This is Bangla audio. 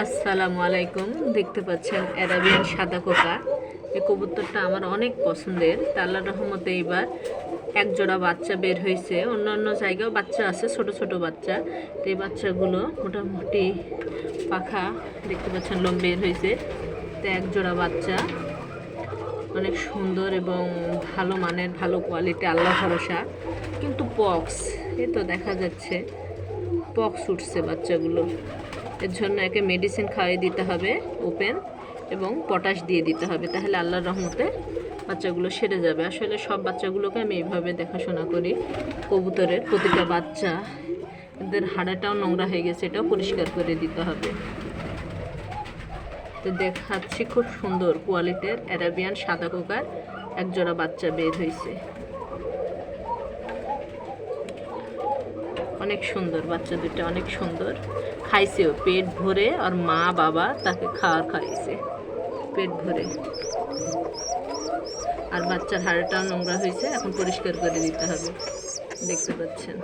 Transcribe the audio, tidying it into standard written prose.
আসসালামু আলাইকুম। দেখতে পাচ্ছেন অ্যারাবিয়ান সাদা কোকা। এই কবুতরটা আমার অনেক পছন্দের। আল্লাহর রহমতে এবার এক জোড়া বাচ্চা বের হয়েছে। অন্যান্য জায়গাও বাচ্চা আছে, ছোট ছোট বাচ্চা। তো এই বাচ্চাগুলো মোটামুটি পাখা দেখতে পাচ্ছেন, লোম বের হয়েছে। তো এক জোড়া বাচ্চা অনেক সুন্দর এবং ভালো মানের, ভালো কোয়ালিটি, আল্লাহ ভরসা। কিন্তু পক্স, এ তো দেখা যাচ্ছে পক্স উঠছে বাচ্চাগুলো। এর জন্য একে মেডিসিন খাইয়ে দিতে হবে ওপেন, এবং পটাশ দিয়ে দিতে হবে, তাহলে আল্লাহর রহমতে বাচ্চাগুলো সেরে যাবে। আসলে সব বাচ্চাগুলোকে আমি এইভাবে দেখাশোনা করি। কবুতরের প্রতিটা বাচ্চা, এদের হাড়াটাও নোংরা হয়ে গেছে, এটাও পরিষ্কার করে দিতে হবে। তো দেখাচ্ছি খুব সুন্দর কোয়ালিটির অ্যারাবিয়ান সাদা কোকার একজোড়া বাচ্চা বের হয়েছে। অনেক সুন্দর বাচ্চা দুটো, অনেক সুন্দর। খাইছেও পেট ভরে, আর মা বাবা তাকে খাইয়েছে পেট ভরে। আর বাচ্চার হাড়টাও নোংরা হয়েছে, এখন পরিষ্কার করে দিতে হবে। দেখতে পাচ্ছেন।